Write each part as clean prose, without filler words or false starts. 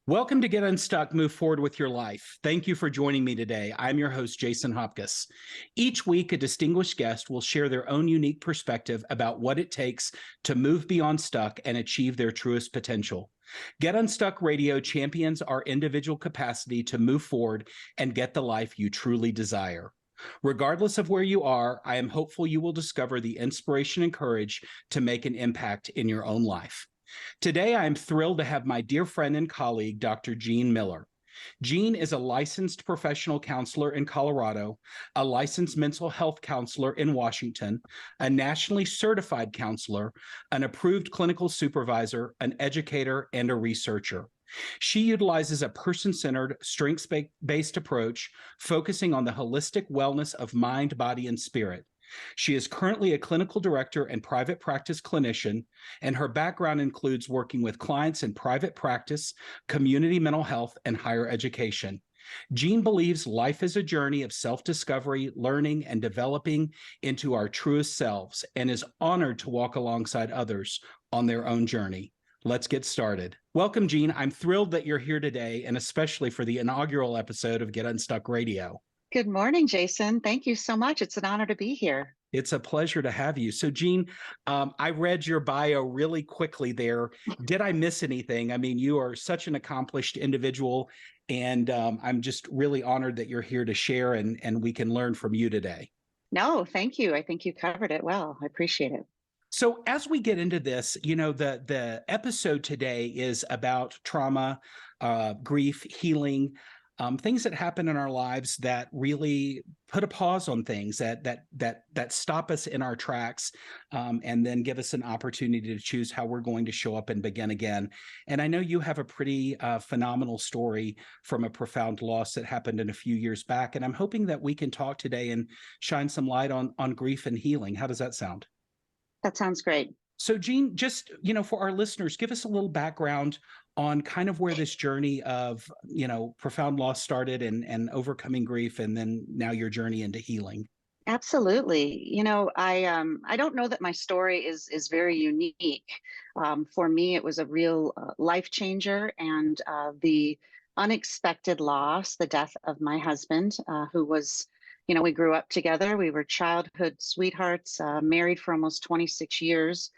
Welcome to Get Unstuck, Move Forward with Your Life. Thank you for joining me today. I'm your host, Jason Hopcus. Each week, a distinguished guest will share their own unique perspective about what it takes to move beyond stuck and achieve their truest potential. Get Unstuck Radio champions our individual capacity to move forward and get the life you truly desire. Regardless of where you are, I am hopeful you will discover the inspiration and courage to make an impact in your own life. Today, I am thrilled to have my dear friend and colleague, Dr. Jean Miller. Jean is a licensed professional counselor in Colorado, a licensed mental health counselor in Washington, a nationally certified counselor, an approved clinical supervisor, an educator, and a researcher. She utilizes a person-centered, strengths-based approach, focusing on the holistic wellness of mind, body, and spirit. She is currently a clinical director and private practice clinician, and her background includes working with clients in private practice, community mental health, and higher education. Jean believes life is a journey of self-discovery, learning, and developing into our truest selves, and is honored to walk alongside others on their own journey. Let's get started. Welcome, Jean. I'm thrilled that you're here today, and especially for the inaugural episode of Get Unstuck Radio. Good morning, Jason. Thank you so much. It's an honor to be here. It's a pleasure to have you. So, Jean, I read your bio really quickly there. Did I miss anything? I mean, you are such an accomplished individual, and I'm just really honored that you're here to share and we can learn from you today. No, thank you. I think you covered it well. I appreciate it. So as we get into this, the episode today is about trauma, grief, healing, things that happen in our lives that really put a pause on things that stop us in our tracks, and then give us an opportunity to choose how we're going to show up and begin again. And I know you have a pretty phenomenal story from a profound loss that happened in a few years back. And I'm hoping that we can talk today and shine some light on grief and healing. How does that sound? That sounds great. So, Jean, just, for our listeners, give us a little background on kind of where this journey of, profound loss started and overcoming grief, and then now your journey into healing. Absolutely. I don't know that my story is very unique. For me, it was a real life changer, and the unexpected loss, the death of my husband, who was, we grew up together. We were childhood sweethearts, married for almost 26 years.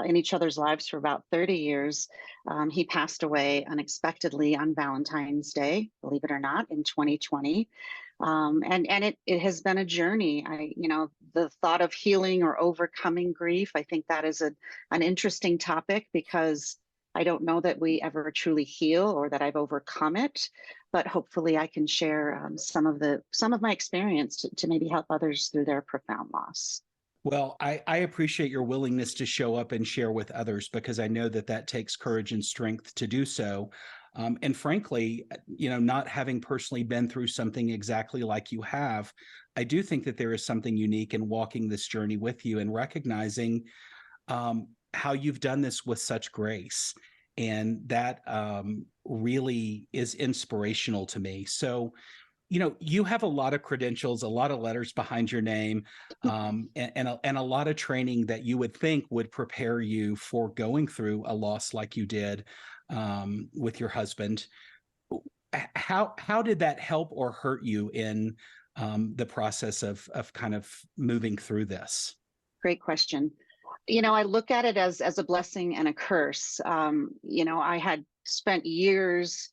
In each other's lives for about 30 years. He passed away unexpectedly on Valentine's Day, believe it or not, in 2020. And it has been a journey. The thought of healing or overcoming grief, I think that is an interesting topic, because I don't know that we ever truly heal or that I've overcome it, but hopefully I can share some of my experience to maybe help others through their profound loss. Well, I appreciate your willingness to show up and share with others, because I know that takes courage and strength to do so. And frankly, not having personally been through something exactly like you have, I do think that there is something unique in walking this journey with you and recognizing how you've done this with such grace. And that really is inspirational to me. So, you have a lot of credentials, a lot of letters behind your name, and a lot of training that you would think would prepare you for going through a loss like you did with your husband. How did that help or hurt you in the process of kind of moving through this? Great question. I look at it as a blessing and a curse. I had spent years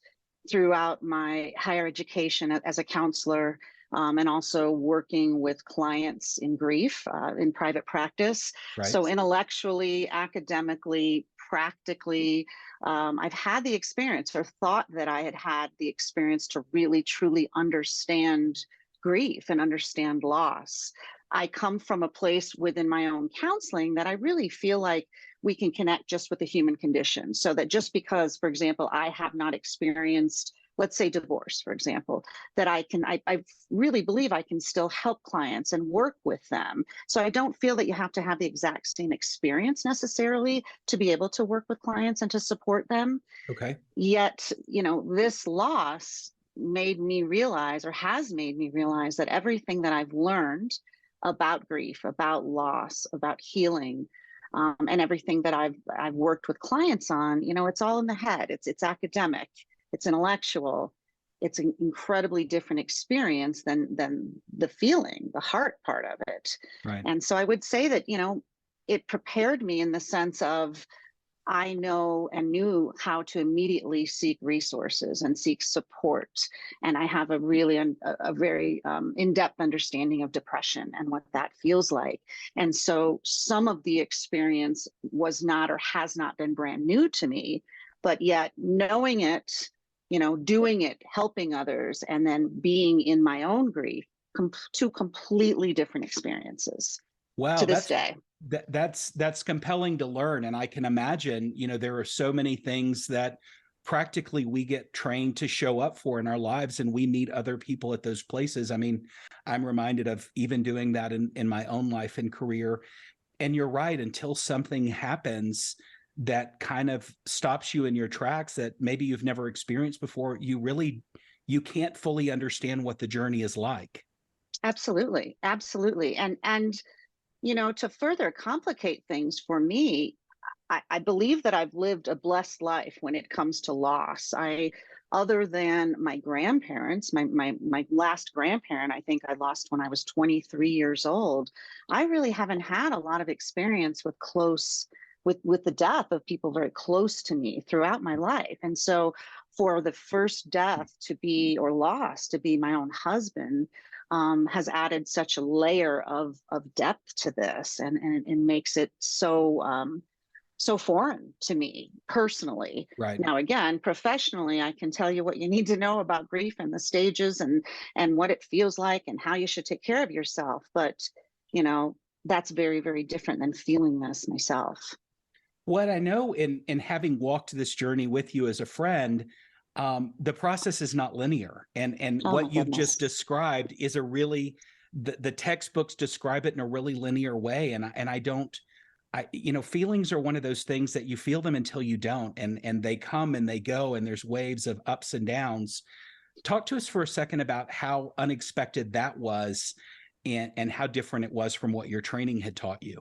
throughout my higher education as a counselor, and also working with clients in grief in private practice. Right. So intellectually, academically, practically, I've had the experience, or thought that I had the experience, to really truly understand grief and understand loss. I come from a place within my own counseling that I really feel like we can connect just with the human condition. So that just because, for example, I have not experienced, let's say, divorce, for example, that I really believe I can still help clients and work with them. So I don't feel that you have to have the exact same experience necessarily to be able to work with clients and to support them. Okay. Yet, this loss made me realize, or has made me realize, that everything that I've learned about grief, about loss, about healing, and everything that I've worked with clients on, it's all in the head. It's academic. it's intellectual. It's an incredibly different experience than the feeling, the heart part of it. Right. And so I would say that, it prepared me in the sense of I know and knew how to immediately seek resources and seek support. And I have a really, a very in-depth understanding of depression and what that feels like. And so some of the experience was not or has not been brand new to me, but yet knowing it, doing it, helping others, and then being in my own grief, two completely different experiences Wow, to this day. that's compelling to learn. And I can imagine, there are so many things that practically we get trained to show up for in our lives, and we meet other people at those places. I mean, I'm reminded of even doing that in my own life and career. And you're right, until something happens that kind of stops you in your tracks that maybe you've never experienced before, you can't fully understand what the journey is like. Absolutely. Absolutely. And to further complicate things for me, I believe that I've lived a blessed life when it comes to loss. Other than my grandparents, my last grandparent, I think I lost when I was 23 years old. I really haven't had a lot of experience with the death of people very close to me throughout my life. And so for the first death to be, or loss to be, my own husband, has added such a layer of depth to this, and it makes it so foreign to me personally. Right. Now, again, professionally, I can tell you what you need to know about grief and the stages and what it feels like and how you should take care of yourself. But, that's very, very different than feeling this myself. What I know in having walked this journey with you as a friend, the process is not linear. And Oh my what you've just goodness. described is the textbooks describe it in a really linear way. Feelings are one of those things that you feel them until you don't, and they come and they go, and there's waves of ups and downs. Talk to us for a second about how unexpected that was, and how different it was from what your training had taught you.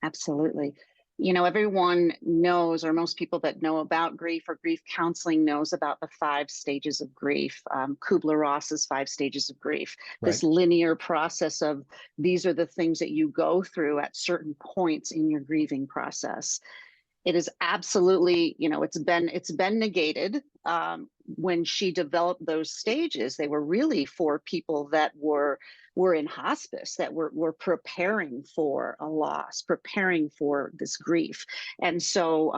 Absolutely. Everyone knows, or most people that know about grief or grief counseling knows about the 5 stages of grief, Kubler-Ross's 5 stages of grief, Right. this linear process of these are the things that you go through at certain points in your grieving process. It is absolutely, it's been negated. When she developed those stages, they were really for people that were in hospice, that were preparing for a loss, preparing for this grief. And so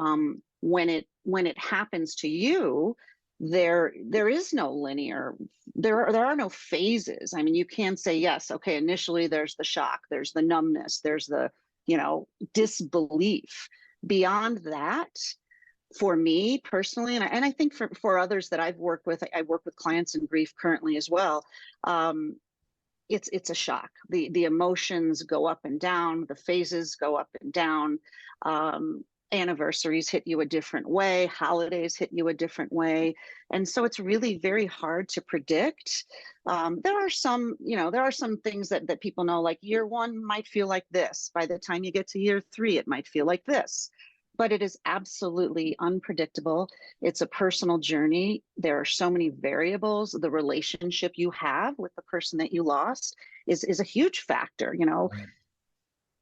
when it happens to you, there is no linear, there are no phases. I mean, you can say, yes, okay, initially there's the shock, there's the numbness, there's the disbelief. Beyond that, for me personally, and I think for others that I've worked with, I work with clients in grief currently as well. It's a shock. The emotions go up and down, the phases go up and down. Anniversaries hit you a different way, holidays hit you a different way. And so it's really very hard to predict. There are some things that people know, like year 1 might feel like this. By the time you get to year 3, it might feel like this. But it is absolutely unpredictable. It's a personal journey. There are so many variables. The relationship you have with the person that you lost is a huge factor. Right.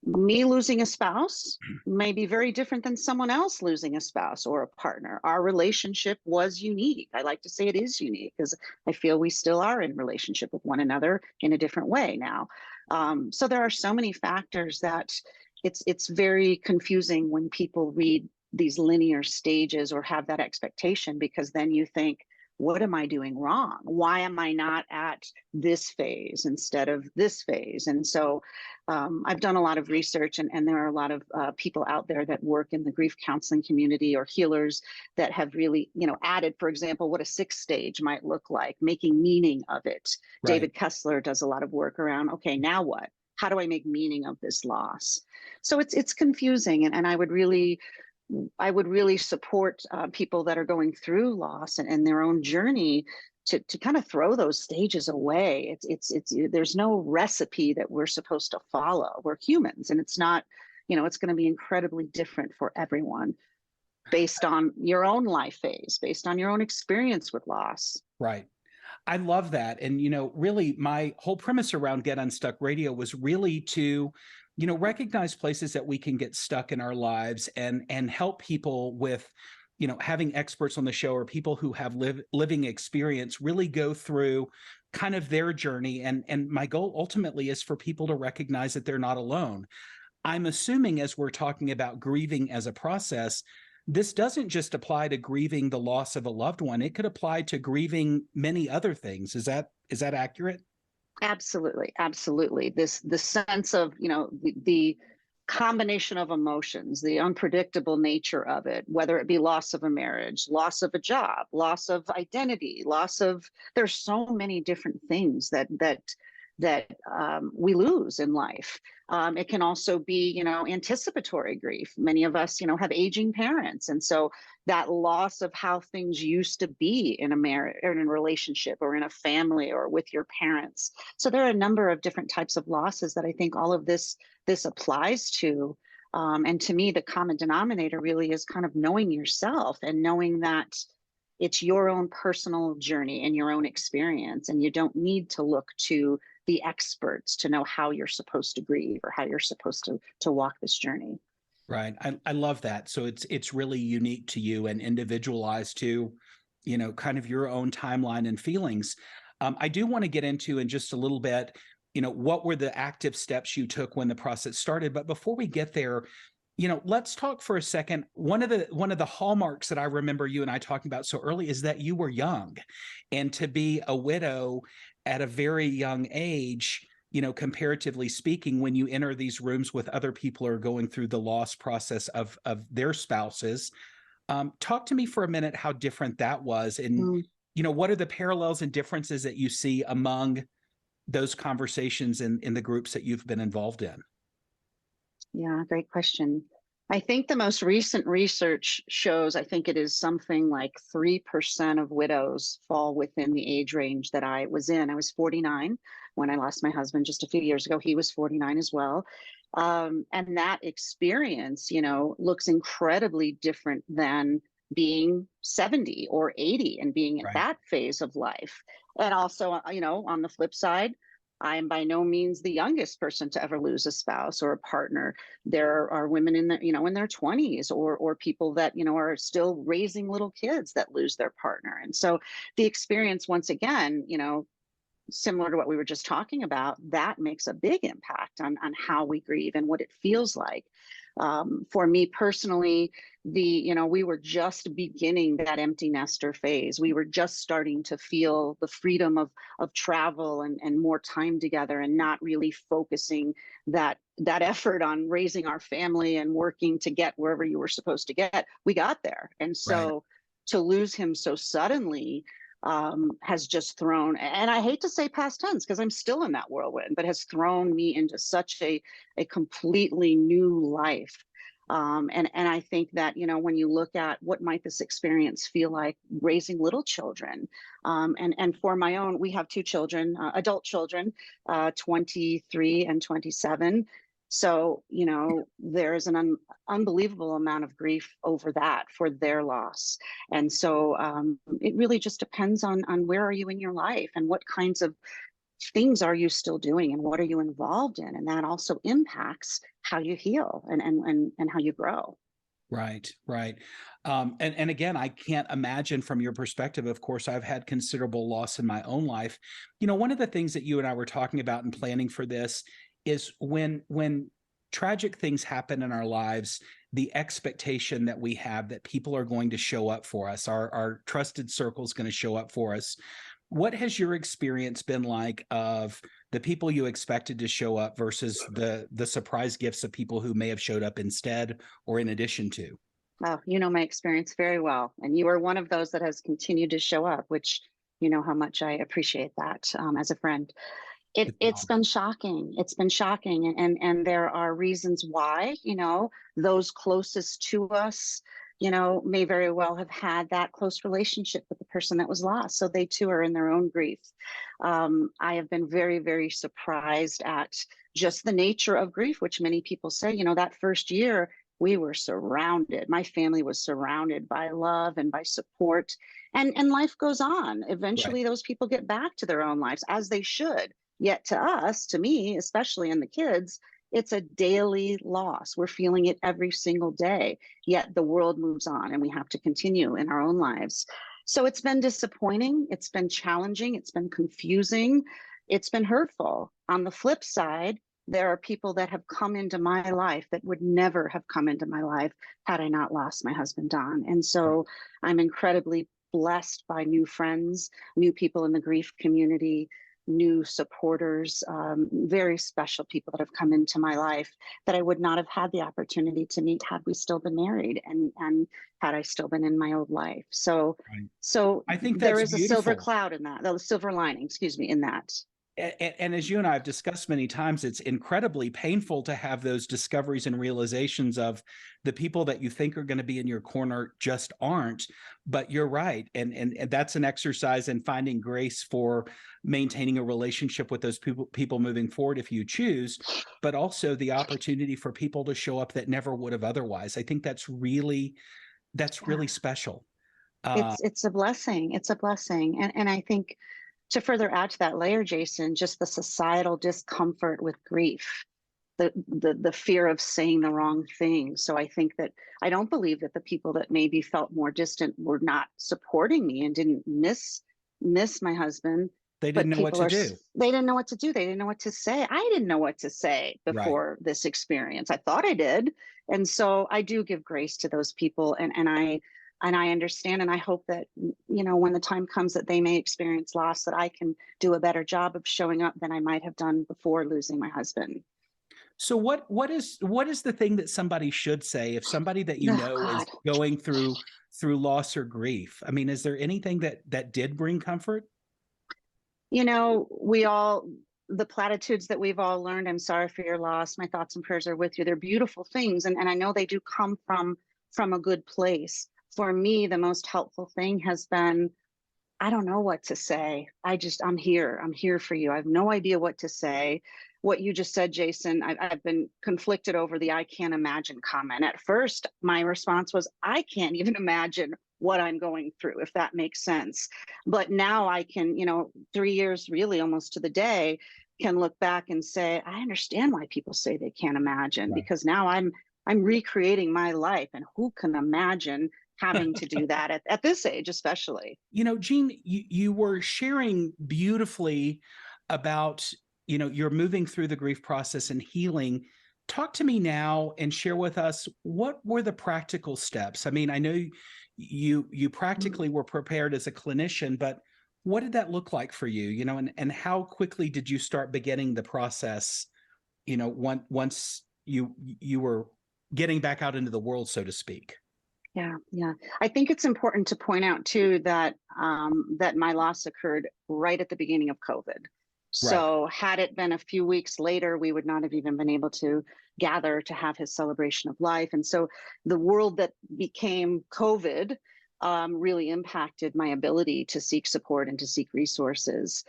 Me losing a spouse may be very different than someone else losing a spouse or a partner. Our relationship was unique. I like to say it is unique because I feel we still are in relationship with one another in a different way now. So there are so many factors that it's very confusing when people read these linear stages or have that expectation, because then you think, what am I doing wrong? Why am I not at this phase instead of this phase? And so I've done a lot of research, and there are a lot of people out there that work in the grief counseling community or healers that have really, added, for example, what a 6th stage might look like, making meaning of it. Right. David Kessler does a lot of work around, okay, now what? How do I make meaning of this loss? So it's confusing, and I would really support people that are going through loss and their own journey to kind of throw those stages away. It's there's no recipe that we're supposed to follow. We're humans, and it's not, it's going to be incredibly different for everyone. based on your own life phase, based on your own experience with loss. Right. I love that. And, really my whole premise around Get Unstuck Radio was really to, recognize places that we can get stuck in our lives and help people with, having experts on the show or people who have living experience really go through kind of their journey. And my goal ultimately is for people to recognize that they're not alone. I'm assuming as we're talking about grieving as a process, this doesn't just apply to grieving the loss of a loved one. It could apply to grieving many other things. Is that accurate? Absolutely, absolutely. The sense of, the combination of emotions, the unpredictable nature of it, whether it be loss of a marriage, loss of a job, loss of identity, there's so many different things that we lose in life. It can also be, anticipatory grief. Many of us, have aging parents. And so that loss of how things used to be in a marriage or in a relationship or in a family or with your parents. So there are a number of different types of losses that I think all of this applies to. And to me, the common denominator really is kind of knowing yourself and knowing that it's your own personal journey and your own experience. And you don't need to look to the experts to know how you're supposed to grieve or how you're supposed to walk this journey. Right. I love that. So it's really unique to you and individualized to, kind of your own timeline and feelings. I do want to get into in just a little bit, what were the active steps you took when the process started? But before we get there, let's talk for a second. One of the hallmarks that I remember you and I talking about so early is that you were young, and to be a widow at a very young age, comparatively speaking, when you enter these rooms with other people who are going through the loss process of their spouses. Talk to me for a minute how different that was. And, what are the parallels and differences that you see among those conversations in the groups that you've been involved in? Yeah, great question. I think the most recent research shows, I think it is something like 3% of widows fall within the age range that I was in. I was 49 when I lost my husband just a few years ago. He was 49 as well. And that experience, looks incredibly different than being 70 or 80 and being at that phase of life. And also, on the flip side, I am by no means the youngest person to ever lose a spouse or a partner. There are women in their 20s or people that, are still raising little kids that lose their partner. And so the experience, once again, similar to what we were just talking about, that makes a big impact on how we grieve and what it feels like. For me personally, we were just beginning that empty nester phase. We were just starting to feel the freedom of travel and more time together, and not really focusing that effort on raising our family and working to get wherever you were supposed to get. We got there. And so to lose him so suddenly has just thrown, and I hate to say past tense because I'm still in that whirlwind, but has thrown me into such a completely new life. And I think that, when you look at what might this experience feel like raising little children, and for my own, we have two children, adult children, 23 and 27. So, there's an unbelievable amount of grief over that for their loss. And so it really just depends on where are you in your life and what kinds of things are you still doing and what are you involved in. And that also impacts how you heal and how you grow. Right. And again, I can't imagine from your perspective, of course, I've had considerable loss in my own life. One of the things that you and I were talking about in planning for this is when tragic things happen in our lives, the expectation that we have that people are going to show up for us, our trusted circle is going to show up for us. What has your experience been like of the people you expected to show up versus the surprise gifts of people who may have showed up instead or in addition to? Oh, my experience very well. And you are one of those that has continued to show up, which how much I appreciate that as a friend. It's been shocking. It's been shocking. And there are reasons why, those closest to us, may very well have had that close relationship with the person that was lost. So they too are in their own grief. I have been very, very surprised at just the nature of grief, which many people say, that first year we were surrounded. My family was surrounded by love and by support. And life goes on. Right. Eventually, those people get back to their own lives, as they should. Yet to us, to me, especially in the kids, it's a daily loss. We're feeling it every single day. Yet the world moves on and we have to continue in our own lives. So it's been disappointing. It's been challenging. It's been confusing. It's been hurtful. On the flip side, there are people that have come into my life that would never have come into my life had I not lost my husband, Don. And so I'm incredibly blessed by new friends, new people in the grief community, new supporters, very special people that have come into my life that I would not have had the opportunity to meet had we still been married and had I still been in my old life. So, Right. so I think there that's is a silver beautiful. cloud in that, the silver lining, excuse me, in that. And as you and I have discussed many times, it's incredibly painful to have those discoveries and realizations of the people that you think are going to be in your corner just aren't. But you're right. And that's an exercise in finding grace for maintaining a relationship with those people moving forward if you choose, but also the opportunity for people to show up that never would have otherwise. I think that's really special. It's a blessing. It's a blessing. And I think to further add to that layer, Jason, just the societal discomfort with grief, the fear of saying the wrong thing. So I think that I don't believe that the people that maybe felt more distant were not supporting me and didn't miss my husband. They didn't But know what people to are, do. they didn't know what to do. They didn't know what to say. I didn't know what to say Right. before this experience. I thought I did. And so I do give grace to those people. And I understand, and I hope that, when the time comes that they may experience loss, that I can do a better job of showing up than I might have done before losing my husband. So what is the thing that somebody should say if somebody that you Oh know is God. going through loss or grief? I mean, is there anything that did bring comfort? We all, the platitudes that we've all learned, I'm sorry for your loss, my thoughts and prayers are with you. They're beautiful things. And I know they do come from a good place. For me, the most helpful thing has been, I don't know what to say. I'm here. I'm here for you. I have no idea what to say. What you just said, Jason, I've been conflicted over the I can't imagine comment. At first, my response was, I can't even imagine what I'm going through, if that makes sense. But now I can, 3 years, really almost to the day, can look back and say, I understand why people say they can't imagine, Right. because now I'm recreating my life. And who can imagine having to do that at this age, especially? Jean, you were sharing beautifully about, you're moving through the grief process and healing. Talk to me now and share with us, what were the practical steps? I mean, I know you practically were prepared as a clinician, but what did that look like for you? And how quickly did you start beginning the process, once you were getting back out into the world, so to speak? Yeah, yeah. I think it's important to point out too that my loss occurred right at the beginning of COVID. Right. So had it been a few weeks later, we would not have even been able to gather to have his celebration of life. And so the world that became COVID really impacted my ability to seek support and to seek resources.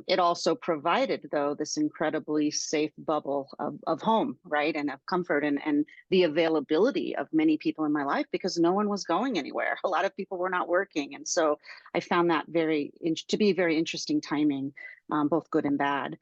It also provided, though, this incredibly safe bubble of home, right, and of comfort and the availability of many people in my life, because no one was going anywhere. A lot of people were not working. And so I found that to be very interesting timing, both good and bad.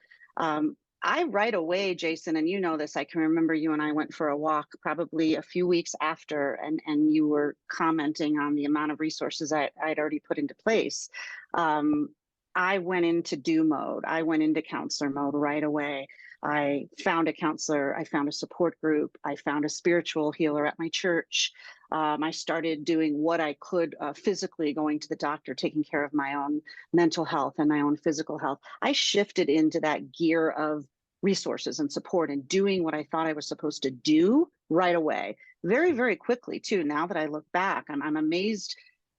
I right away, Jason, and you know this, I can remember you and I went for a walk probably a few weeks after, and you were commenting on the amount of resources I'd already put into place. I went into do mode. I went into counselor mode right away. I found a counselor. I found a support group. I found a spiritual healer at my church. I started doing what I could physically, going to the doctor, taking care of my own mental health and my own physical health. I shifted into that gear of resources and support and doing what I thought I was supposed to do right away. Very, very quickly, too. Now that I look back, I'm amazed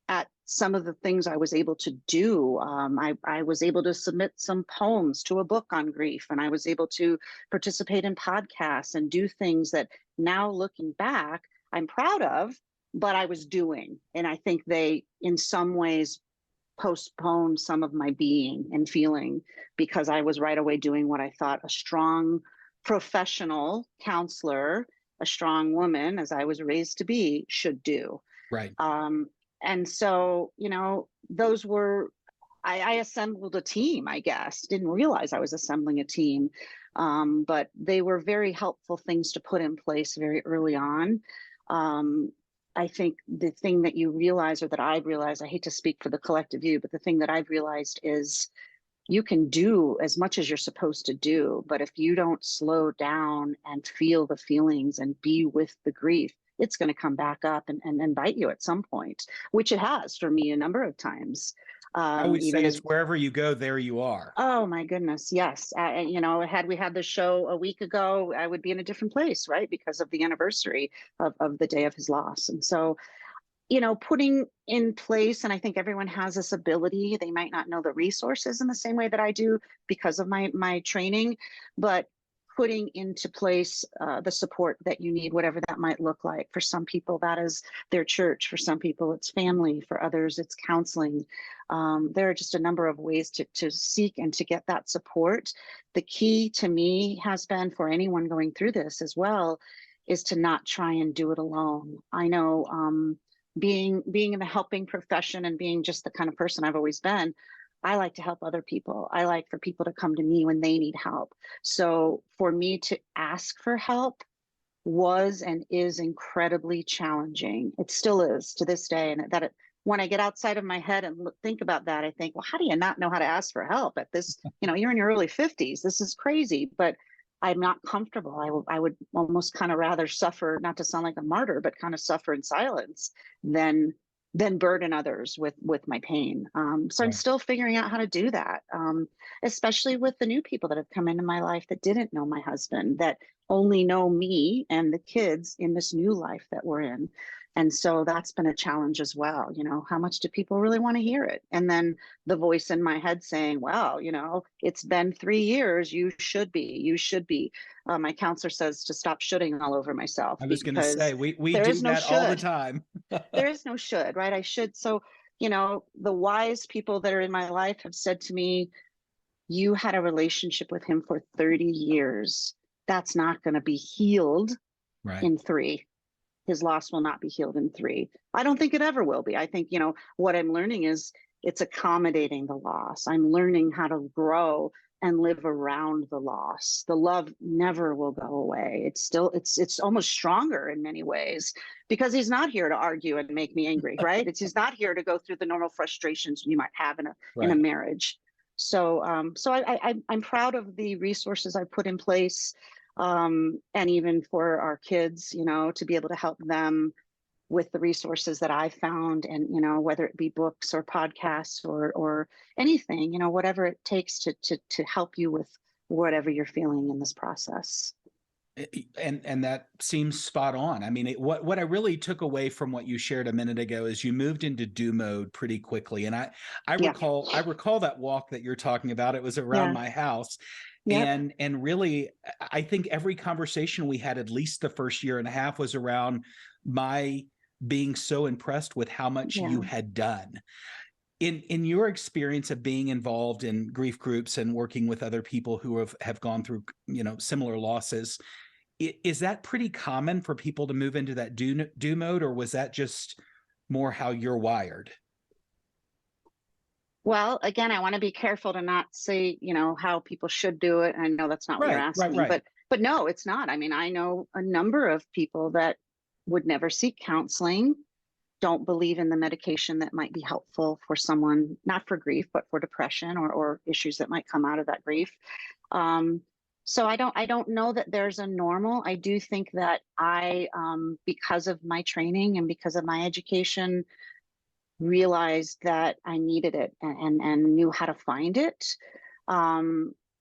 at some of the things I was able to do. I was able to submit some poems to a book on grief, and I was able to participate in podcasts and do things that now looking back, I'm proud of, but I was doing. And I think they, in some ways, postponed some of my being and feeling, because I was right away doing what I thought a strong professional counselor a strong woman, as I was raised to be, should do. Right. And so, those were, I assembled a team, I guess. Didn't realize I was assembling a team. But they were very helpful things to put in place very early on. I think the thing that you realize, or that I've realized, I hate to speak for the collective you, but the thing that I've realized is you can do as much as you're supposed to do, but if you don't slow down and feel the feelings and be with the grief, it's going to come back up and bite you at some point, which it has for me a number of times. I always say Even it's as wherever you go, there you are. Oh my goodness, yes. Had we had the show a week ago, I would be in a different place, right? Because of the anniversary of the day of his loss. And so, putting in place, and I think everyone has this ability. They might not know the resources in the same way that I do because of my training, but putting into place the support that you need, whatever that might look like. For some people, that is their church. For some people, it's family. For others, it's counseling. There are just a number of ways to seek and to get that support. The key to me has been, for anyone going through this as well, is to not try and do it alone. I know being in the helping profession and being just the kind of person I've always been, I like to help other people. I like for people to come to me when they need help. So for me to ask for help was and is incredibly challenging. It still is to this day. And when I get outside of my head and think about that, I think, well, how do you not know how to ask for help at this? You're in your early 50s. This is crazy, but I'm not comfortable. I would almost kind of rather suffer, not to sound like a martyr, but kind of suffer in silence than burden others with my pain. So I'm still figuring out how to do that, especially with the new people that have come into my life that didn't know my husband, that only know me and the kids in this new life that we're in. And so that's been a challenge as well. How much do people really want to hear it? And then the voice in my head saying, well, it's been 3 years. You should be. My counselor says to stop shoulding all over myself. I was going to say, we do that all the time. There is no should, right? I should. So, the wise people that are in my life have said to me, you had a relationship with him for 30 years. That's not going to be healed in 3. His loss will not be healed in 3. I don't think it ever will be. I think, what I'm learning is it's accommodating the loss. I'm learning how to grow and live around the loss. The love never will go away. It's almost stronger in many ways because he's not here to argue and make me angry, right? He's not here to go through the normal frustrations you might have in a marriage. So, I'm proud of the resources I put in place. And even for our kids, to be able to help them with the resources that I found, and whether it be books or podcasts or anything, whatever it takes to help you with whatever you're feeling in this process. And that seems spot on. I mean, what I really took away from what you shared a minute ago is you moved into do mode pretty quickly. And I recall that walk that you're talking about. It was around my house. Yep. And really, I think every conversation we had, at least the first year and a half, was around my being so impressed with how much you had done. In your experience of being involved in grief groups and working with other people who have gone through, similar losses, is that pretty common for people to move into that do mode, or was that just more how you're wired? Well, again, I want to be careful to not say, how people should do it. I know that's not what you're asking, but no, it's not. I mean, I know a number of people that would never seek counseling, don't believe in the medication that might be helpful for someone, not for grief, but for depression or issues that might come out of that grief. So I don't know that there's a normal. I do think that I, because of my training and because of my education, realized that I needed it and knew how to find it.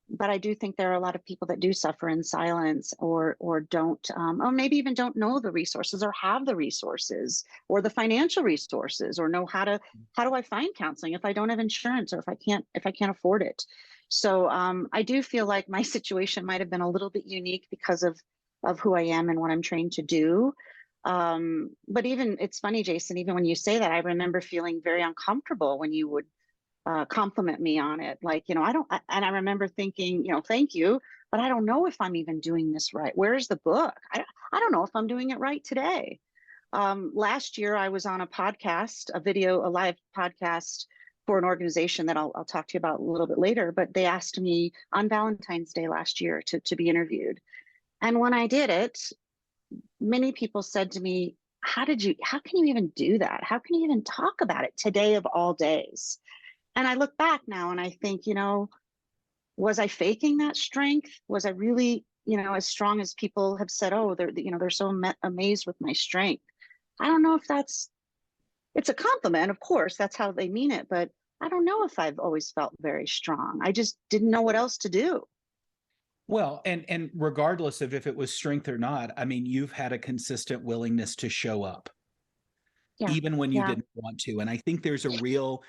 But I do think there are a lot of people that do suffer in silence or don't, or maybe even don't know the resources or have the resources or the financial resources or know how do I find counseling if I don't have insurance or if I can't afford it. So I do feel like my situation might have been a little bit unique because of who I am and what I'm trained to do. But even, it's funny, Jason, even when you say that, I remember feeling very uncomfortable when you would compliment me on it. Like, and I remember thinking, thank you, but I don't know if I'm even doing this right. Where's the book? I I don't know if I'm doing it right today. Last year, I was on a podcast, a live podcast for an organization that I'll talk to you about a little bit later. But they asked me on Valentine's Day last year to be interviewed. And when I did it, many people said to me, how can you even do that? How can you even talk about it today of all days? And I look back now and I think, was I faking that strength? Was I really, as strong as people have said, oh, they're so amazed with my strength. I don't know if it's a compliment, of course, that's how they mean it, but I don't know if I've always felt very strong. I just didn't know what else to do. Well, and regardless of if it was strength or not, I mean, you've had a consistent willingness to show up, Yeah. even when you Yeah. didn't want to. And I think there's a real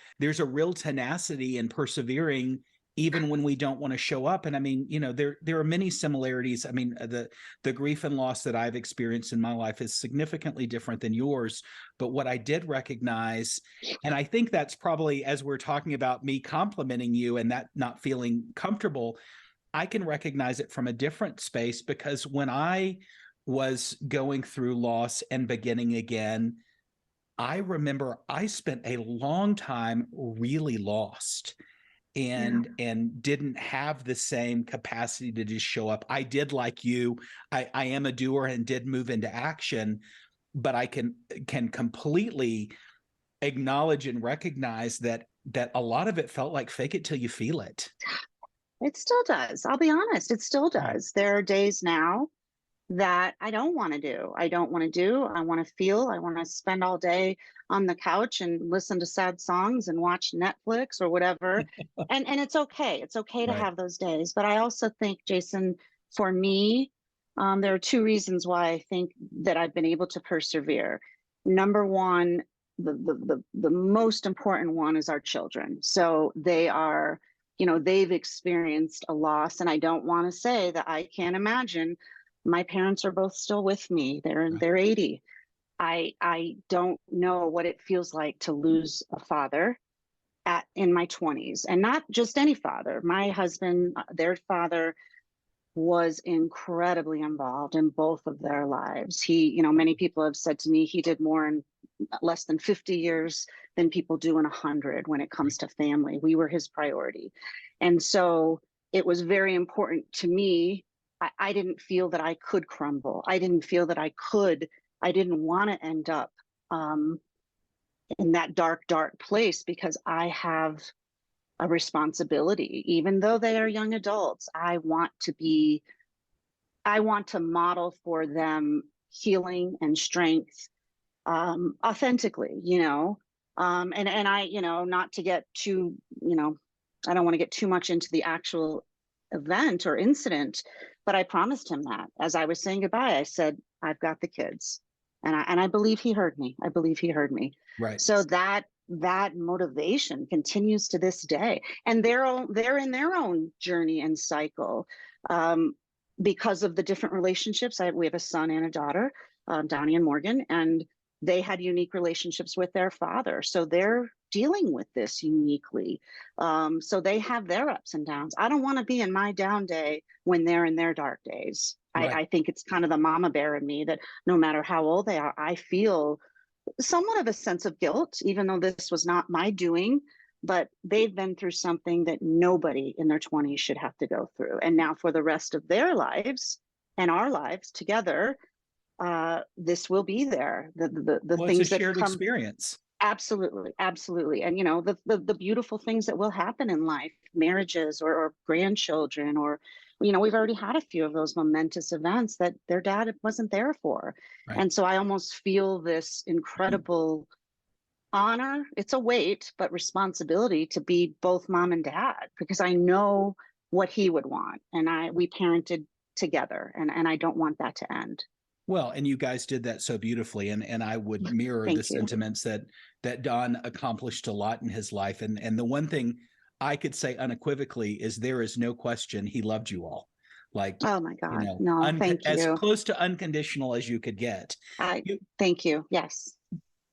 tenacity in persevering even when we don't want to show up. And I mean, there are many similarities. I mean, the grief and loss that I've experienced in my life is significantly different than yours. But what I did recognize, and I think that's probably, as we're talking about me complimenting you and that not feeling comfortable, I can recognize it from a different space, because when I was going through loss and beginning again, I remember I spent a long time really lost and didn't have the same capacity to just show up. I did, like you, I am a doer and did move into action, but I can completely acknowledge and recognize that a lot of it felt like fake it till you feel it. It still does. I'll be honest. It still does. Right. There are days now that I don't want to do. I want to feel. I want to spend all day on the couch and listen to sad songs and watch Netflix or whatever. And it's okay. It's okay to Right. have those days. But I also think, Jason, for me, there are two reasons why I think that I've been able to persevere. Number one, the most important one is our children. So they are, they've experienced a loss, and I don't want to say that I can't imagine. My parents are both still with me. They're 80. I don't know what it feels like to lose a father in my 20s, and not just any father. My husband, their father, was incredibly involved in both of their lives. He, many people have said to me, he did more in less than 50 years than people do in 100 when it comes to family. We were his priority. And so it was very important to me. I didn't feel that I could crumble. I didn't feel that I didn't want to end up in that dark place, because I have a responsibility. Even though they are young adults, I want to model for them healing and strength authentically, and I, not to get too, I don't want to get too much into the actual event or incident, but I promised him that as I was saying goodbye. I said, I've got the kids, and I believe he heard me. I believe he heard me. Right. So that motivation continues to this day, and they're in their own journey and cycle, because of the different relationships. We have a son and a daughter, Donnie and Morgan, and they had unique relationships with their father. So they're dealing with this uniquely. So they have their ups and downs. I don't want to be in my down day when they're in their dark days. Right. I think it's kind of the mama bear in me that no matter how old they are, I feel somewhat of a sense of guilt, even though this was not my doing, but they've been through something that nobody in their 20s should have to go through. And now for the rest of their lives and our lives together, this will be there. The things it's a that shared come, experience. Absolutely. And the beautiful things that will happen in life, marriages or grandchildren, or we've already had a few of those momentous events that their dad wasn't there for. Right. And so I almost feel this incredible honor. It's a weight, but responsibility to be both mom and dad, because I know what he would want, and we parented together, and I don't want that to end. Well, and you guys did that so beautifully, and I would mirror the sentiments that Don accomplished a lot in his life, and the one thing I could say unequivocally is there is no question he loved you all. Like, oh my God, no, thank you. As close to unconditional as you could get. Thank you. Yes,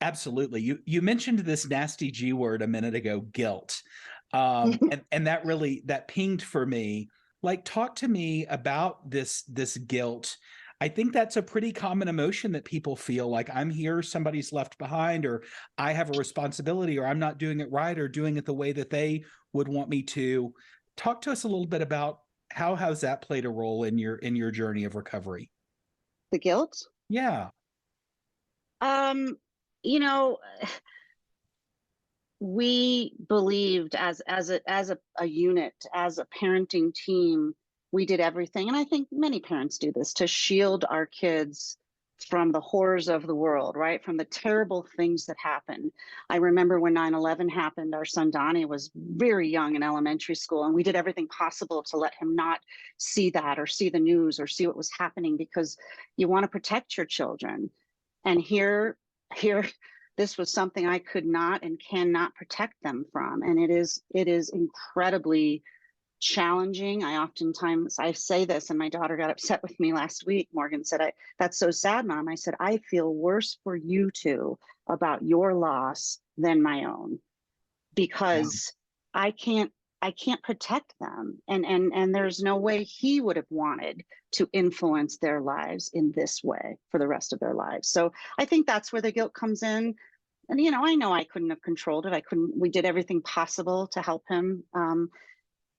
absolutely. You mentioned this nasty G word a minute ago, guilt, and that pinged for me. Like, talk to me about this guilt. I think that's a pretty common emotion that people feel like I'm here, somebody's left behind, or I have a responsibility, or I'm not doing it right, or doing it the way that they would want me to. Talk to us a little bit about how has that played a role in your journey of recovery? The guilt. Yeah. Um, you know, we believed as a unit, as a parenting team, we did everything, and I think many parents do this, to shield our kids from the horrors of the world, right? From the terrible things that happen. I remember when 9/11 happened, our son Donnie was very young in elementary school, and we did everything possible to let him not see that or see the news or see what was happening, because you want to protect your children. And here this was something I could not and cannot protect them from. And it is incredibly challenging. I say this, and my daughter got upset with me last week. Morgan said, "That's so sad, Mom." I said, "I feel worse for you two about your loss than my own, Yeah. because I can't I can't protect them. And there's no way he would have wanted to influence their lives in this way for the rest of their lives." So I think that's where the guilt comes in. And I know I couldn't have controlled it. We did everything possible to help him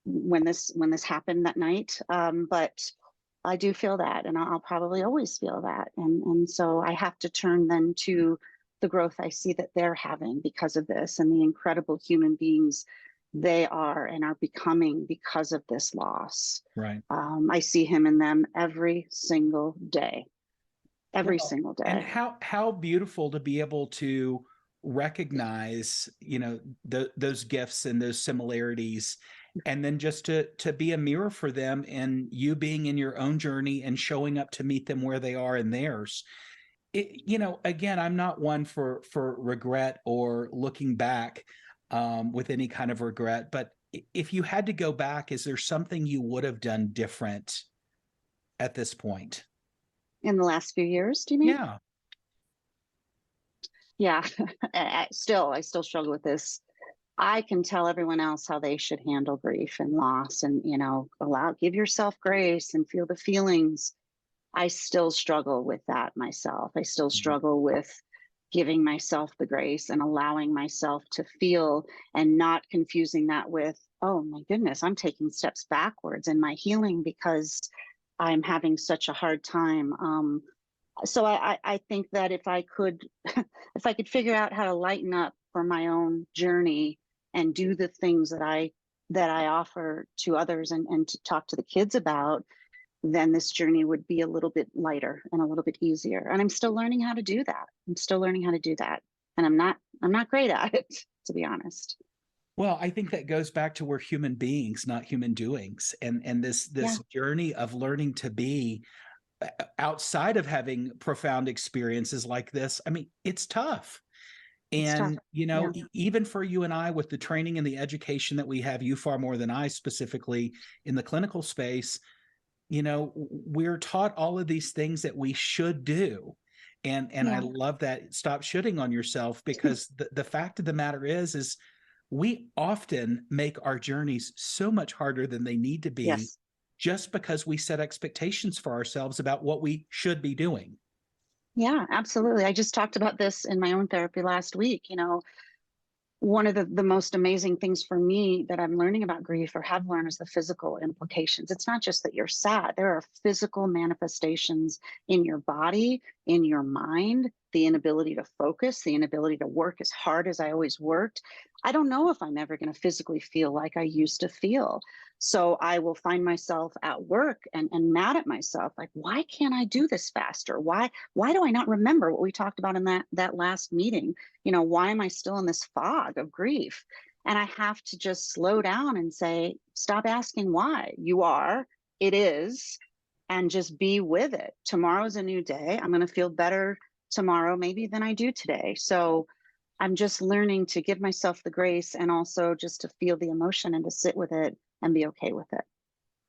when this happened that night. But I do feel that, and I'll probably always feel that. And so I have to turn then to the growth I see that they're having because of this, and the incredible human beings they are and are becoming because of this loss. Right. I see him in them every single day, every Well, single and day. how beautiful to be able to recognize, those gifts and those similarities, and then just to be a mirror for them, and you being in your own journey and showing up to meet them where they are in theirs. Again, I'm not one for regret or looking back with any kind of regret, but if you had to go back, is there something you would have done different at this point? In the last few years, do you mean? Yeah. Yeah. I still struggle with this. I can tell everyone else how they should handle grief and loss, and give yourself grace and feel the feelings. I still struggle with that myself. I still struggle with giving myself the grace and allowing myself to feel, and not confusing that with, oh my goodness, I'm taking steps backwards in my healing because I'm having such a hard time. So I think that if I could if I could figure out how to lighten up for my own journey and do the things that I offer to others, and to talk to the kids about, then this journey would be a little bit lighter and a little bit easier. And I'm still learning how to do that. And I'm not great at it, to be honest. Well, I think that goes back to we're human beings, not human doings. And this Yeah, journey of learning to be outside of having profound experiences like this, I mean, it's tough. it's tough. And, Yeah. even for you and I, with the training and the education that we have, you far more than I, specifically in the clinical space, we're taught all of these things that we should do. And I Yeah. love that. Stop shooting on yourself, because the fact of the matter is we often make our journeys so much harder than they need to be, Yes. just because we set expectations for ourselves about what we should be doing. Yeah, absolutely. I just talked about this in my own therapy last week. One of the most amazing things for me that I'm learning about grief, or have learned, is the physical implications. It's not just that you're sad, there are physical manifestations in your body, in your mind, the inability to focus, the inability to work as hard as I always worked. I don't know if I'm ever going to physically feel like I used to feel. So I will find myself at work and mad at myself, like, why can't I do this faster? Why do I not remember what we talked about in that last meeting? Why am I still in this fog of grief? And I have to just slow down and say, stop asking why. You are, it is, and just be with it. Tomorrow's a new day. I'm going to feel better tomorrow, maybe, than I do today. So I'm just learning to give myself the grace, and also just to feel the emotion and to sit with it and be okay with it.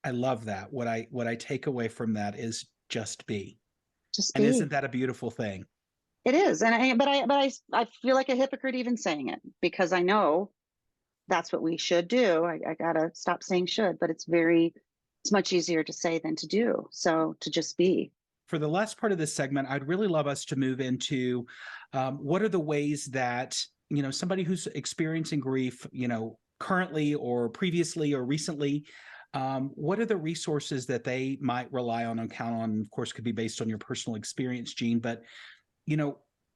I love that. What I take away from that is just be. Just And isn't be. that a beautiful thing? It is. But I feel like a hypocrite even saying it, because I know that's what we should do. I gotta stop saying should, but it's much easier to say than to do. So to just be. for the last part of this segment, I'd really love us to move into what are the ways that, somebody who's experiencing grief, currently or previously or recently, what are the resources that they might rely on and count on? Of course, could be based on your personal experience, Jean, but,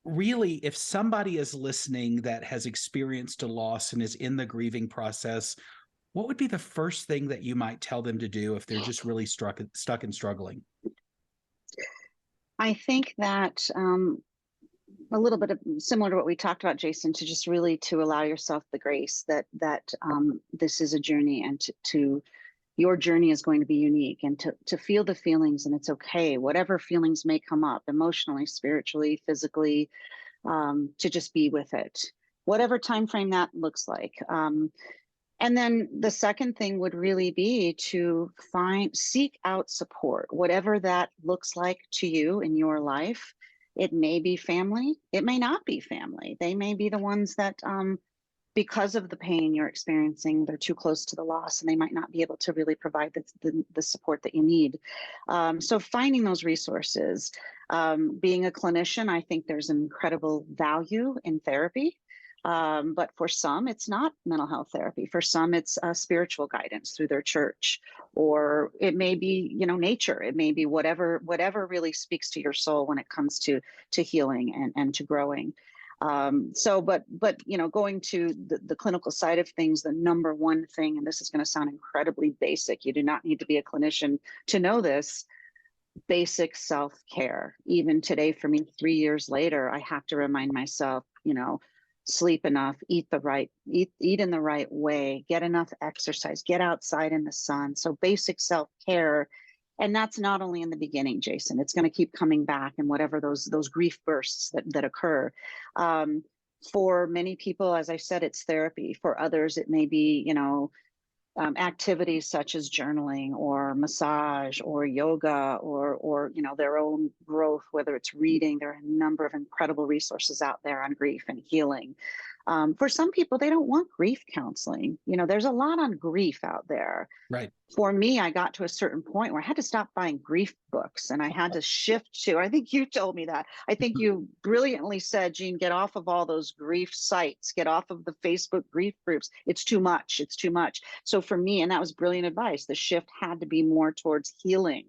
really, if somebody is listening that has experienced a loss and is in the grieving process, what would be the first thing that you might tell them to do if they're just really stuck and struggling? I think that a little bit of similar to what we talked about, Jason, to just really to allow yourself the grace that this is a journey, and to your journey is going to be unique, and to feel the feelings, and it's okay, whatever feelings may come up emotionally, spiritually, physically, to just be with it, whatever time frame that looks like. And then the second thing would really be to seek out support, whatever that looks like to you in your life. It may be family, it may not be family. They may be the ones that, because of the pain you're experiencing, they're too close to the loss, and they might not be able to really provide the support that you need. So finding those resources, being a clinician, I think there's an incredible value in therapy. But for some, it's not mental health therapy. For some, it's spiritual guidance through their church, or it may be, nature. It may be whatever really speaks to your soul when it comes to healing and to growing. But going to the clinical side of things, the number one thing, and this is going to sound incredibly basic, you do not need to be a clinician to know this, basic self-care. Even today, for me, 3 years later, I have to remind myself, sleep enough, eat in the right way, get enough exercise, get outside in the sun. So basic self-care. And that's not only in the beginning, Jason, it's going to keep coming back, and whatever those grief bursts that occur. For many people, as I said, it's therapy. For others, it may be, activities such as journaling or massage or yoga or their own growth, whether it's reading. There are a number of incredible resources out there on grief and healing. For some people, they don't want grief counseling. There's a lot on grief out there. Right. For me, I got to a certain point where I had to stop buying grief books, and I had to shift to, I think you told me that. I think you brilliantly said, Jean, get off of all those grief sites, get off of the Facebook grief groups. It's too much. It's too much. So for me, and that was brilliant advice, the shift had to be more towards healing.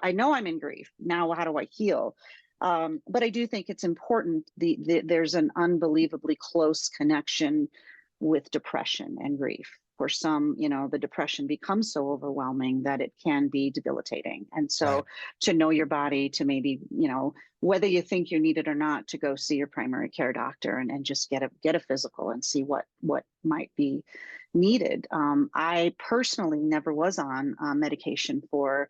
I know I'm in grief. Now, how do I heal? But I do think it's important. There's an unbelievably close connection with depression and grief. For some, the depression becomes so overwhelming that it can be debilitating. And so Right. to know your body, to maybe, whether you think you need it or not, to go see your primary care doctor and just get a physical and see what might be needed. I personally never was on medication for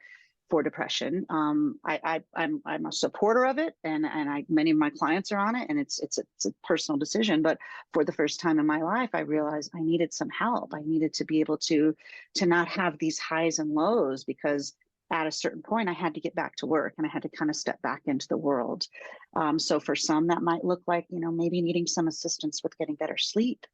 depression. I'm a supporter of it, and many of my clients are on it, and it's a personal decision. But for the first time in my life, I realized I needed some help. I needed to be able to not have these highs and lows, because at a certain point I had to get back to work, and I had to kind of step back into the world. So for some, that might look like, maybe needing some assistance with getting better sleep.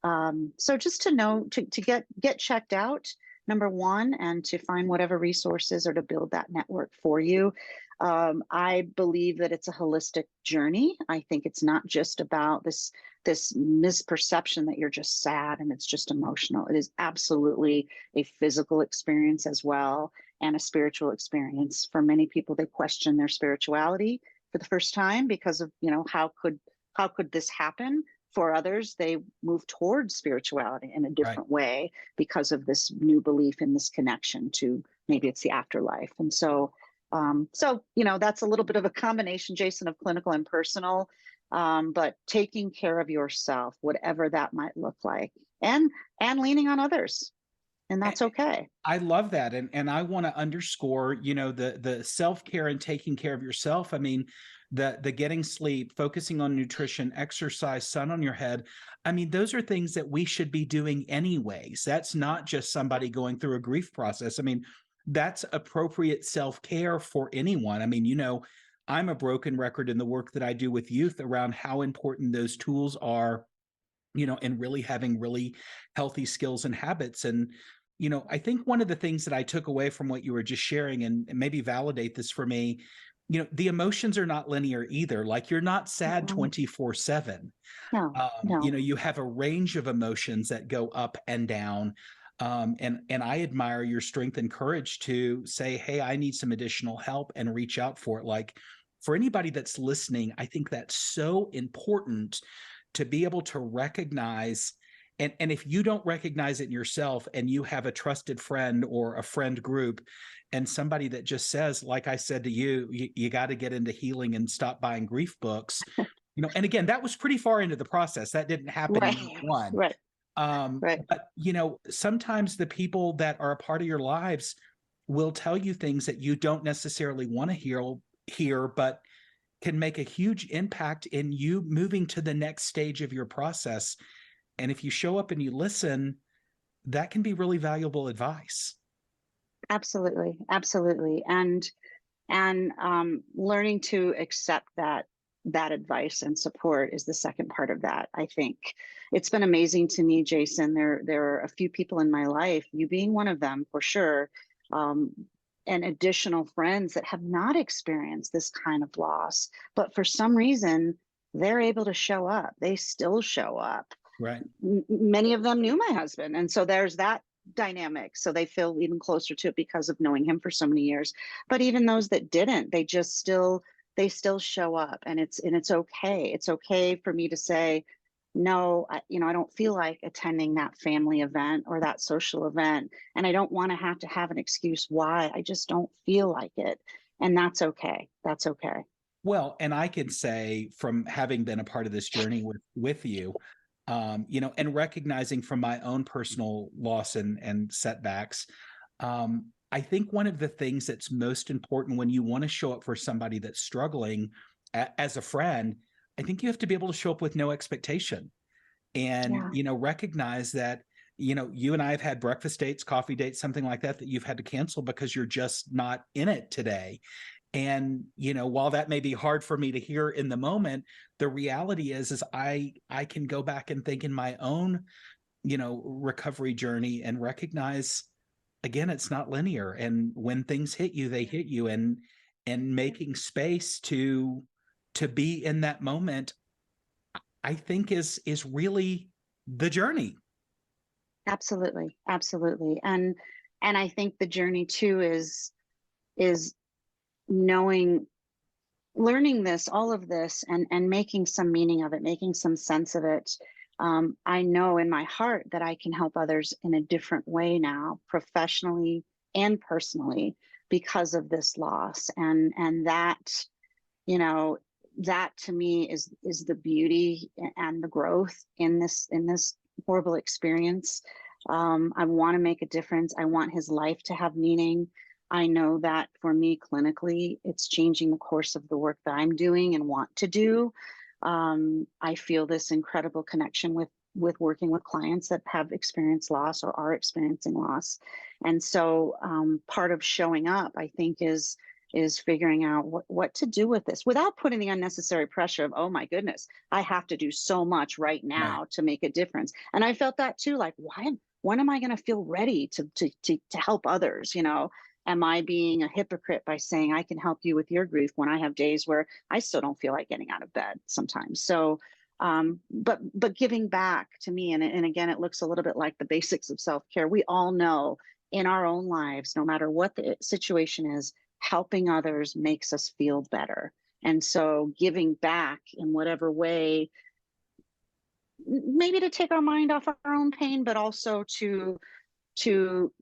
So just to know, to get checked out, number one, and to find whatever resources or to build that network for you. I believe that it's a holistic journey. I think it's not just about this misperception that you're just sad and it's just emotional. It is absolutely a physical experience as well, and a spiritual experience. For many people, they question their spirituality for the first time because of, how could this happen? For others, they move towards spirituality in a different way because of this new belief in this connection to, maybe it's the afterlife. And so, that's a little bit of a combination, Jason, of clinical and personal, but taking care of yourself, whatever that might look like, and leaning on others. And that's okay. I love that. And I want to underscore, the self-care and taking care of yourself. I mean, the getting sleep, focusing on nutrition, exercise, sun on your head. I mean, those are things that we should be doing anyways. That's not just somebody going through a grief process. I mean, that's appropriate self-care for anyone. I mean, I'm a broken record in the work that I do with youth around how important those tools are, and really having really healthy skills and habits. And, I think one of the things that I took away from what you were just sharing, and maybe validate this for me, the emotions are not linear either. Like, you're not sad No, 24/7. no. You have a range of emotions that go up and down. And I admire your strength and courage to say, hey, I need some additional help, and reach out for it. Like, for anybody that's listening, I think that's so important to be able to recognize. And if you don't recognize it in yourself, and you have a trusted friend or a friend group, and somebody that just says, like I said to you, you got to get into healing and stop buying grief books. And again, that was pretty far into the process. That didn't happen in Right, one. right, right. But sometimes the people that are a part of your lives will tell you things that you don't necessarily want to hear, but can make a huge impact in you moving to the next stage of your process. And if you show up and you listen, that can be really valuable advice. Absolutely, absolutely. And learning to accept that advice and support is the second part of that. I think it's been amazing to me, Jason. There are a few people in my life, you being one of them for sure, and additional friends that have not experienced this kind of loss, but for some reason they're able to show up. They still show up. Right. Many of them knew my husband, and so there's that dynamic, so they feel even closer to it because of knowing him for so many years. But even those that didn't, they still show up, and it's okay. It's okay for me to say, no, I don't feel like attending that family event or that social event, and I don't want to have an excuse why. I just don't feel like it, and that's okay. That's okay. Well, and I can say, from having been a part of this journey with you, and recognizing from my own personal loss and setbacks, I think one of the things that's most important when you want to show up for somebody that's struggling as a friend, I think you have to be able to show up with no expectation, and, Yeah. recognize that, you and I have had breakfast dates, coffee dates, something like that you've had to cancel because you're just not in it today. And, while that may be hard for me to hear in the moment, the reality is I can go back and think in my own, recovery journey, and recognize, again, it's not linear. And when things hit you, they hit you, and making space to be in that moment, I think is really the journey. Absolutely, absolutely. And I think the journey too is knowing, learning all of this, and making some meaning of it, making some sense of it. I know in my heart that I can help others in a different way now, professionally and personally, because of this loss. And that, that to me is the beauty and the growth in this horrible experience. I want to make a difference. I want his life to have meaning. I know that for me clinically, it's changing the course of the work that I'm doing and want to do. I feel this incredible connection with working with clients that have experienced loss or are experiencing loss. And so part of showing up, I think, is figuring out what to do with this without putting the unnecessary pressure of, oh my goodness, I have to do so much right now to make a difference. And I felt that too, like, when am I going to feel ready to help others? Am I being a hypocrite by saying I can help you with your grief when I have days where I still don't feel like getting out of bed sometimes? So, but giving back to me, and again, it looks a little bit like the basics of self-care. We all know in our own lives, no matter what the situation is, helping others makes us feel better. And so giving back in whatever way, maybe to take our mind off our own pain, but also to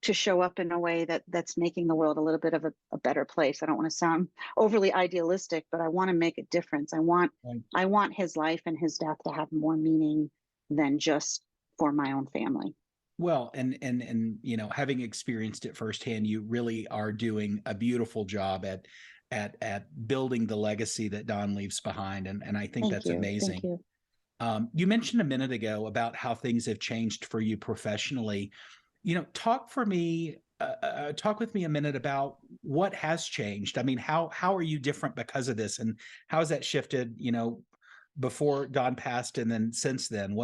show up in a way that's making the world a little bit of a better place. I don't want to sound overly idealistic, but I want to make a difference. I want his life and his death to have more meaning than just for my own family. Well, and having experienced it firsthand, you really are doing a beautiful job at building the legacy that Don leaves behind, and I think that's amazing. Thank you. You mentioned a minute ago about how things have changed for you professionally. Talk with me a minute about what has changed. I mean, how are you different because of this, and how has that shifted? Before Don passed, and then since then,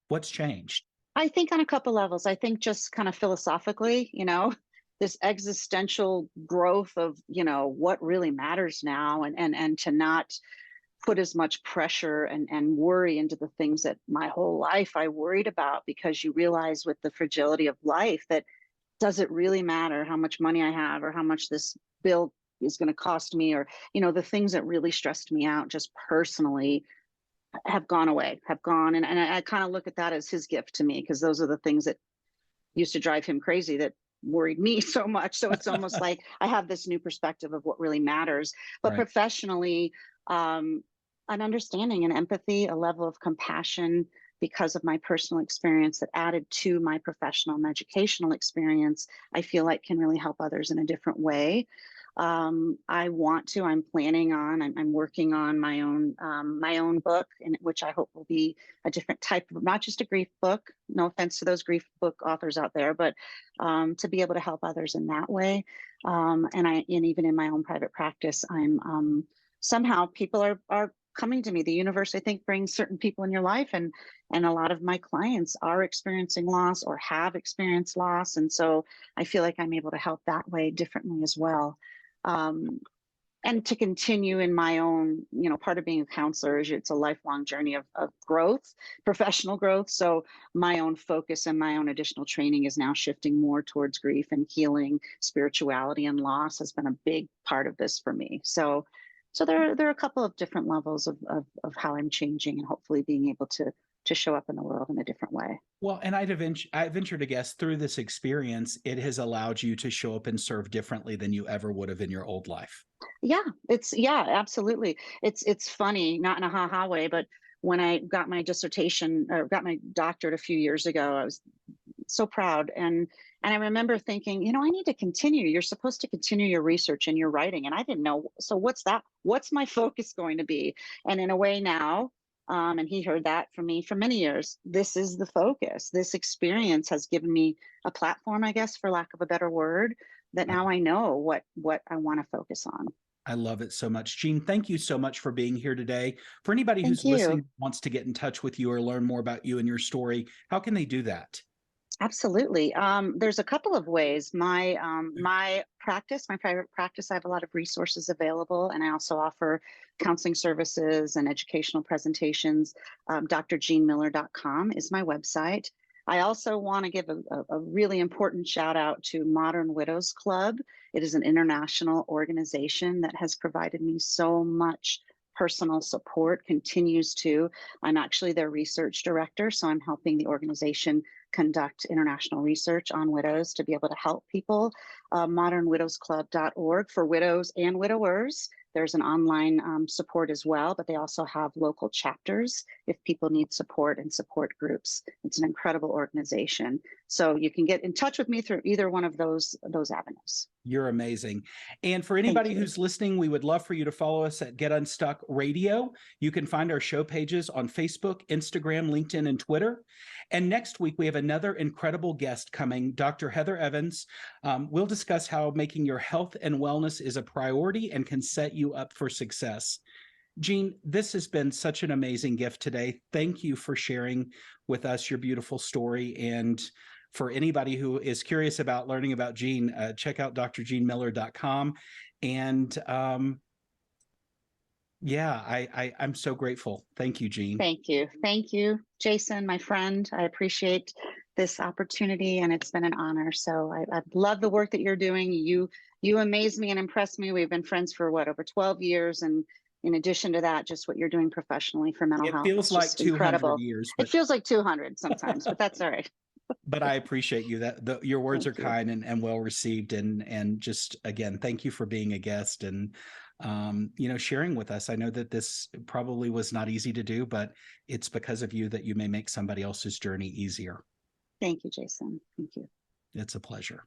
what's changed? I think on a couple levels. I think just kind of philosophically, this existential growth of, what really matters now, and to not put as much pressure and worry into the things that my whole life I worried about, because you realize with the fragility of life that, does it really matter how much money I have, or how much this bill is going to cost me, or, the things that really stressed me out just personally have gone away, have gone. And I kind of look at that as his gift to me, because those are the things that used to drive him crazy, that worried me so much. So it's almost like I have this new perspective of what really matters. But Right. professionally, an understanding and empathy, a level of compassion, because of my personal experience that added to my professional and educational experience, I feel like can really help others in a different way. I'm planning on, I'm working on my own book, in which I hope will be a different type of, not just a grief book. No offense to those grief book authors out there, but to be able to help others in that way. And even in my own private practice, I'm somehow people are coming to me. The universe, I think, brings certain people in your life, and a lot of my clients are experiencing loss or have experienced loss, and so I feel like I'm able to help that way differently as well. And to continue in my own, part of being a counselor is it's a lifelong journey of growth, professional growth. So my own focus and my own additional training is now shifting more towards grief and healing. Spirituality and loss has been a big part of this for me. So there are a couple of different levels of how I'm changing, and hopefully being able to show up in the world in a different way. Well, and I venture to guess through this experience, it has allowed you to show up and serve differently than you ever would have in your old life. Yeah, absolutely. It's funny, not in a ha-ha way, but when I got my dissertation, or got my doctorate a few years ago, I was so proud. And I remember thinking, I need to continue. You're supposed to continue your research and your writing. And I didn't know. So what's that? What's my focus going to be? And in a way now, and he heard that from me for many years, this is the focus. This experience has given me a platform, I guess, for lack of a better word, that now I know what I want to focus on. I love it so much. Jean, thank you so much for being here today. For anybody Thank who's you. listening, wants to get in touch with you or learn more about you and your story, how can they do that? Absolutely. There's a couple of ways. My practice, my private practice, I have a lot of resources available, and I also offer counseling services and educational presentations. drjeanmiller.com is my website. I also want to give a really important shout out to Modern Widows Club. It is an international organization that has provided me so much personal support, continues to. I'm actually their research director, so I'm helping the organization conduct international research on widows to be able to help people. modernwidowsclub.org for widows and widowers. There's an online support as well, but they also have local chapters if people need support, and support groups. It's an incredible organization. So you can get in touch with me through either one of those avenues. You're amazing. And for anybody who's listening, we would love for you to follow us at Get Unstuck Radio. You can find our show pages on Facebook, Instagram, LinkedIn, and Twitter. And next week, we have another incredible guest coming, Dr. Heather Evans. We'll discuss how making your health and wellness is a priority and can set you up for success. Jean, this has been such an amazing gift today. Thank you for sharing with us your beautiful story. And for anybody who is curious about learning about Jean, check out drjeanmiller.com. And I'm so grateful. Thank you, Jean. Thank you. Thank you, Jason, my friend. I appreciate this opportunity, and it's been an honor. So I love the work that you're doing. You amaze me and impress me. We've been friends for over 12 years. And in addition to that, just what you're doing professionally for mental health. It feels like 200 incredible. years. It feels like 200 sometimes, but that's all right. But I appreciate you. Your words are kind and well received. And just, again, thank you for being a guest and, sharing with us. I know that this probably was not easy to do, but it's because of you that you may make somebody else's journey easier. Thank you, Jason. Thank you. It's a pleasure.